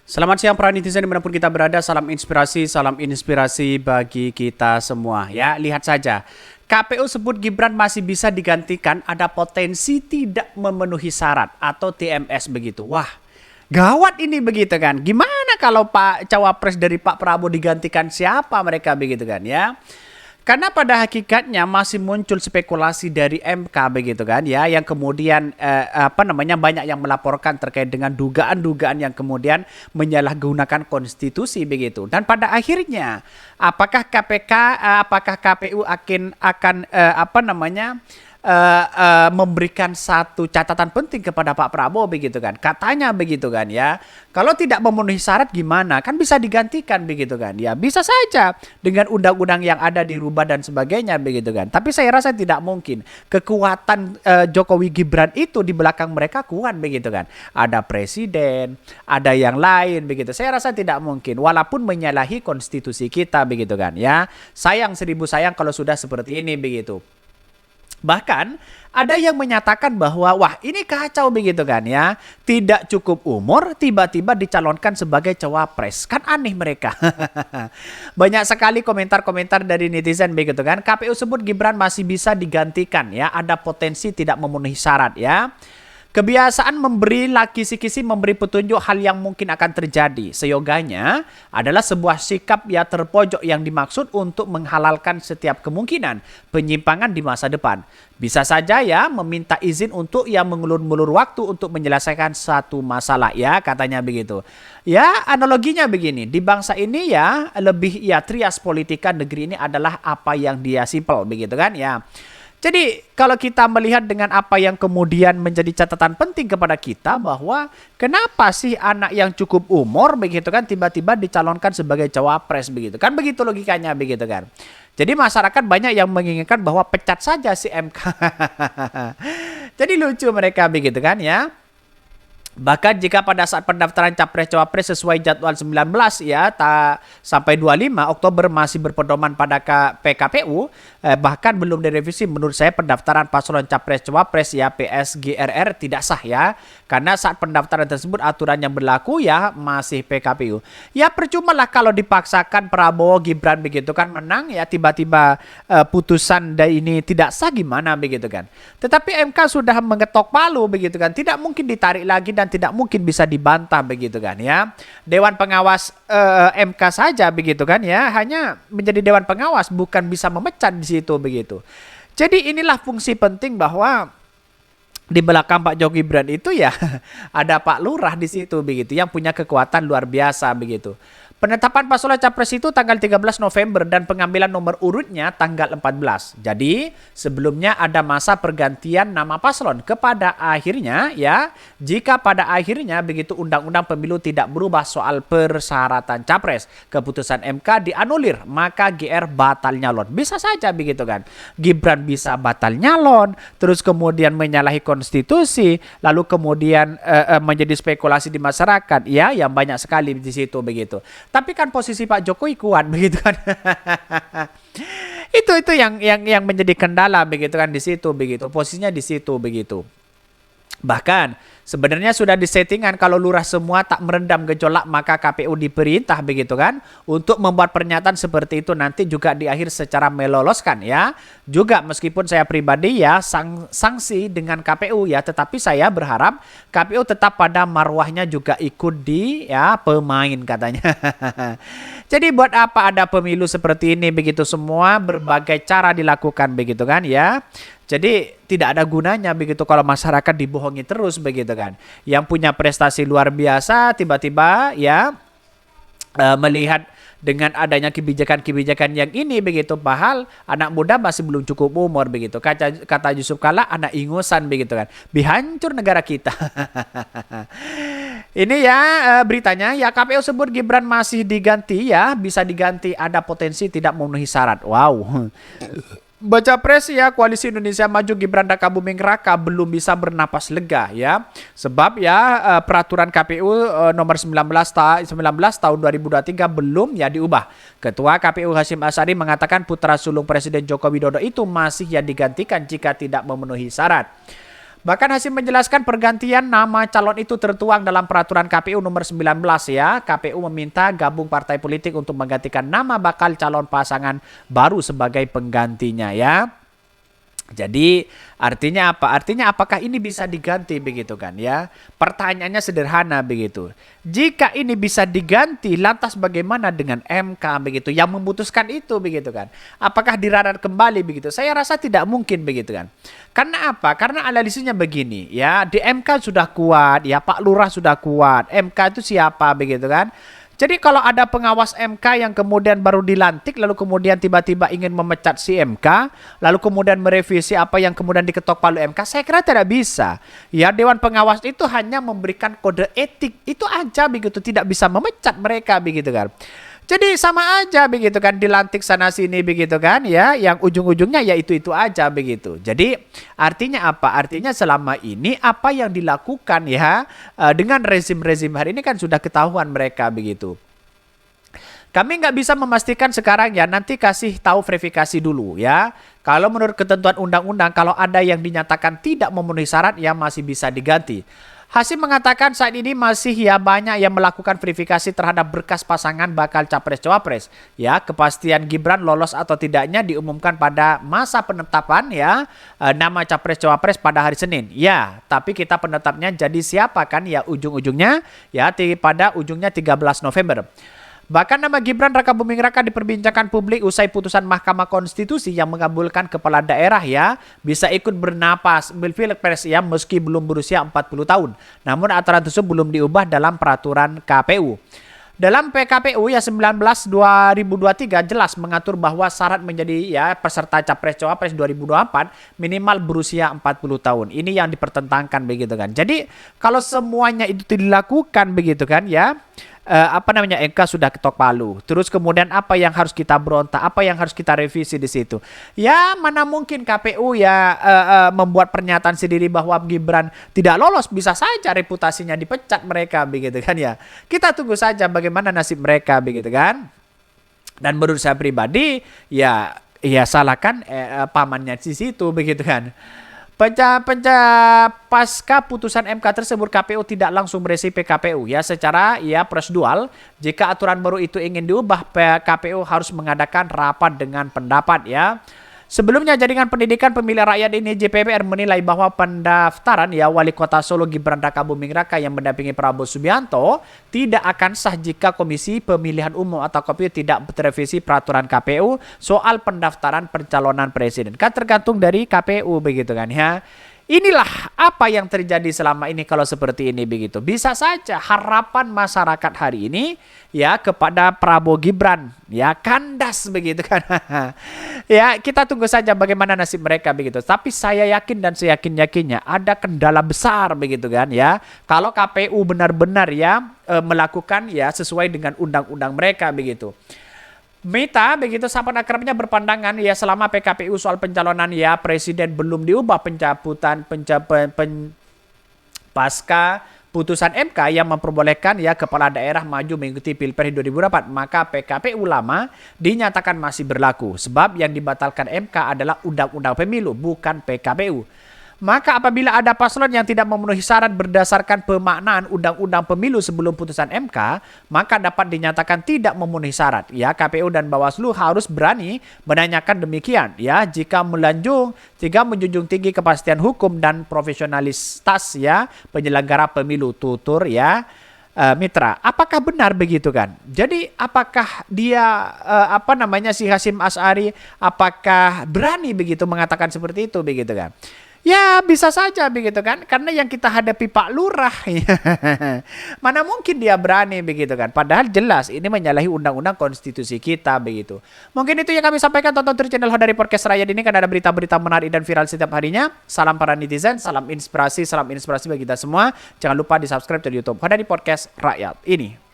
Selamat siang para netizen dimanapun kita berada, salam inspirasi bagi kita semua. Ya, lihat saja, KPU sebut Gibran masih bisa digantikan, ada potensi tidak memenuhi syarat atau TMS begitu. Wah, gawat ini begitu kan. Gimana kalau Pak Cawapres dari Pak Prabowo digantikan siapa mereka begitu kan ya. Karena pada hakikatnya masih muncul spekulasi dari MK begitu kan ya, yang kemudian banyak yang melaporkan terkait dengan dugaan-dugaan yang kemudian menyalahgunakan konstitusi begitu. Dan pada akhirnya apakah KPK apakah KPU akan memberikan satu catatan penting kepada Pak Prabowo begitu kan. Katanya begitu kan ya. Kalau tidak memenuhi syarat gimana? Kan bisa digantikan begitu kan. Ya bisa saja dengan undang-undang yang ada dirubah dan sebagainya begitu kan. Tapi saya rasa tidak mungkin. Kekuatan Jokowi Gibran itu di belakang mereka kuat begitu kan. Ada presiden, ada yang lain begitu. Saya rasa tidak mungkin walaupun menyalahi konstitusi kita begitu kan ya. Sayang seribu sayang kalau sudah seperti ini begitu. Bahkan ada yang menyatakan bahwa wah ini kacau begitu kan ya. Tidak cukup umur tiba-tiba dicalonkan sebagai cawapres. Kan aneh mereka. Banyak sekali komentar-komentar dari netizen begitu kan. KPU sebut Gibran masih bisa digantikan ya. Ada potensi tidak memenuhi syarat ya. Kebiasaan memberi kisi-kisi memberi petunjuk hal yang mungkin akan terjadi. Seyoganya adalah sebuah sikap ya terpojok yang dimaksud untuk menghalalkan setiap kemungkinan penyimpangan di masa depan. Bisa saja ya meminta izin untuk ya mengulur-ulur waktu untuk menyelesaikan satu masalah ya katanya begitu. Ya analoginya begini, di bangsa ini ya lebih ya trias politika negeri ini adalah apa yang dia simpel begitu kan ya. Jadi kalau kita melihat dengan apa yang kemudian menjadi catatan penting kepada kita bahwa kenapa sih anak yang cukup umur begitu kan tiba-tiba dicalonkan sebagai cawapres begitu kan, begitu logikanya begitu kan. Jadi masyarakat banyak yang menginginkan bahwa pecat saja si MK. Jadi lucu mereka begitu kan ya. Bahkan jika pada saat pendaftaran capres-cawapres sesuai jadwal 19 ya sampai 25 Oktober masih berpedoman pada PKPU, bahkan belum direvisi, menurut saya pendaftaran paslon capres-cawapres ya PSGRR tidak sah ya. Karena saat pendaftaran tersebut aturan yang berlaku ya masih PKPU. Ya percuma lah kalau dipaksakan Prabowo Gibran begitu kan menang ya tiba-tiba putusan ini tidak sah gimana begitu kan. Tetapi MK sudah mengetok palu begitu kan, tidak mungkin ditarik lagi dan tidak mungkin bisa dibantah begitu kan ya. Dewan pengawas MK saja begitu kan ya, hanya menjadi dewan pengawas bukan bisa memecat di situ begitu. Jadi inilah fungsi penting bahwa di belakang Pak Jokowi Gibran itu ya ada Pak Lurah di situ begitu yang punya kekuatan luar biasa begitu. Penetapan paslon capres itu tanggal 13 November dan pengambilan nomor urutnya tanggal 14. Jadi sebelumnya ada masa pergantian nama paslon kepada akhirnya ya. Jika pada akhirnya begitu undang-undang pemilu tidak berubah soal persyaratan capres, keputusan MK dianulir, maka GR batal nyalon. Bisa saja begitu kan. Gibran bisa batal nyalon, terus kemudian menyalahi konstitusi, lalu kemudian menjadi spekulasi di masyarakat ya yang banyak sekali di situ begitu. Tapi kan posisi Pak Jokowi kuat begitu kan. itu yang menjadi kendala begitu kan di situ begitu. Posisinya di situ begitu. Bahkan sebenarnya sudah disettingan kalau lurah semua tak meredam gejolak maka KPU diperintah begitu kan untuk membuat pernyataan seperti itu nanti juga di akhir secara meloloskan ya. Juga meskipun saya pribadi ya sanksi dengan KPU ya, tetapi saya berharap KPU tetap pada marwahnya juga ikut di ya pemain katanya. Jadi buat apa ada pemilu seperti ini begitu, semua berbagai cara dilakukan begitu kan ya. Jadi tidak ada gunanya begitu kalau masyarakat dibohongi terus begitu kan. Yang punya prestasi luar biasa tiba-tiba ya melihat dengan adanya kebijakan-kebijakan yang ini begitu, padahal anak muda masih belum cukup umur begitu. Kata Yusuf Kala anak ingusan begitu kan. Bihancur negara kita. Ini ya beritanya ya, KPU sebut Gibran masih diganti ya, bisa diganti, ada potensi tidak memenuhi syarat. Wow. Baca pres ya, Koalisi Indonesia Maju Gibran Raka Buming Raka belum bisa bernapas lega ya. Sebab ya peraturan KPU nomor 19 tahun 2023 belum ya diubah. Ketua KPU Hasyim Asyari mengatakan putra sulung Presiden Joko Widodo itu masih ya digantikan jika tidak memenuhi syarat. Bahkan Hasim menjelaskan pergantian nama calon itu tertuang dalam peraturan KPU nomor 19 ya. KPU meminta gabung partai politik untuk menggantikan nama bakal calon pasangan baru sebagai penggantinya ya. Jadi artinya apa? Artinya apakah ini bisa diganti begitu kan ya? Pertanyaannya sederhana begitu. Jika ini bisa diganti, lantas bagaimana dengan MK begitu yang memutuskan itu begitu kan? Apakah diralat kembali begitu? Saya rasa tidak mungkin begitu kan. Karena apa? Karena analisisnya begini ya, di MK sudah kuat ya, Pak Lurah sudah kuat. MK itu siapa begitu kan? Jadi kalau ada pengawas MK yang kemudian baru dilantik, lalu kemudian tiba-tiba ingin memecat si MK, lalu kemudian merevisi apa yang kemudian diketok palu MK, saya kira tidak bisa. Ya, Dewan Pengawas itu hanya memberikan kode etik, itu aja begitu, tidak bisa memecat mereka begitu kan. Jadi sama aja begitu kan, dilantik sana sini begitu kan ya, yang ujung-ujungnya ya itu aja begitu. Jadi artinya apa? Artinya selama ini apa yang dilakukan ya dengan rezim-rezim hari ini kan sudah ketahuan mereka begitu. Kami nggak bisa memastikan sekarang ya, nanti kasih tahu verifikasi dulu ya. Kalau menurut ketentuan undang-undang, kalau ada yang dinyatakan tidak memenuhi syarat ya masih bisa diganti. Hasim mengatakan saat ini masih ya banyak yang melakukan verifikasi terhadap berkas pasangan bakal capres-cawapres. Ya, kepastian Gibran lolos atau tidaknya diumumkan pada masa penetapan ya nama capres-cawapres pada hari Senin. Ya, tapi kita penetapnya jadi siapa kan ya ujung-ujungnya ya pada ujungnya 13 November. Bahkan nama Gibran Raka Buming Raka diperbincangkan publik usai putusan Mahkamah Konstitusi yang mengabulkan kepala daerah ya bisa ikut bernapas pilpres ya meski belum berusia 40 tahun. Namun aturan tersebut belum diubah dalam peraturan KPU. Dalam PKPU ya 19/2023 jelas mengatur bahwa syarat menjadi ya peserta Capres-Cawapres 2024 minimal berusia 40 tahun. Ini yang dipertentangkan begitu kan. Jadi kalau semuanya itu dilakukan begitu kan ya, MK sudah ketok palu. Terus kemudian apa yang harus kita berontak, apa yang harus kita revisi di situ? Ya mana mungkin KPU ya membuat pernyataan sendiri bahwa Gibran tidak lolos, bisa saja reputasinya dipecat mereka begitu kan ya. Kita tunggu saja bagaimana nasib mereka begitu kan. Dan menurut saya pribadi ya salahkan pamannya di situ begitu kan. Pasca putusan MK tersebut KPU tidak langsung merevisi PKPU ya secara ya prosedural. Jika aturan baru itu ingin diubah, KPU harus mengadakan rapat dengan pendapat ya. Sebelumnya Jaringan Pendidikan Pemilih Rakyat ini JPPR menilai bahwa pendaftaran ya Wali Kota Solo Gibran Raka Buming Raka yang mendampingi Prabowo Subianto tidak akan sah jika Komisi Pemilihan Umum atau KPU tidak merevisi peraturan KPU soal pendaftaran pencalonan presiden. Kan tergantung dari KPU begitu kan ya. Inilah apa yang terjadi selama ini kalau seperti ini begitu. Bisa saja harapan masyarakat hari ini ya kepada Prabowo Gibran ya kandas begitu kan. Ya kita tunggu saja bagaimana nasib mereka begitu. Tapi saya yakin dan seyakin-yakinnya ada kendala besar begitu kan ya. Kalau KPU benar-benar ya melakukan ya sesuai dengan undang-undang mereka begitu. Meta begitu sahabat akrabnya berpandangan ya selama PKPU soal pencalonan ya presiden belum diubah pasca putusan MK yang memperbolehkan ya kepala daerah maju mengikuti Pilpres 2024, maka PKPU lama dinyatakan masih berlaku sebab yang dibatalkan MK adalah Undang-Undang Pemilu bukan PKPU. Maka apabila ada paslon yang tidak memenuhi syarat berdasarkan pemaknaan Undang-Undang Pemilu sebelum putusan MK, maka dapat dinyatakan tidak memenuhi syarat. Ya, KPU dan Bawaslu harus berani menanyakan demikian. Ya, jika menjunjung tinggi kepastian hukum dan profesionalitas ya penyelenggara pemilu tutur ya. Mitra, apakah benar begitu kan? Jadi apakah dia si Hasyim Asy'ari apakah berani begitu mengatakan seperti itu begitu kan? Ya bisa saja begitu kan, karena yang kita hadapi Pak Lurah mana mungkin dia berani begitu kan, padahal jelas ini menyalahi undang-undang konstitusi kita begitu. Mungkin itu yang kami sampaikan, tonton terus channel Hodari Podcast Rakyat ini kan ada berita-berita menarik dan viral setiap harinya. Salam para netizen, salam inspirasi bagi kita semua. Jangan lupa di subscribe di YouTube Hodari Podcast Rakyat ini.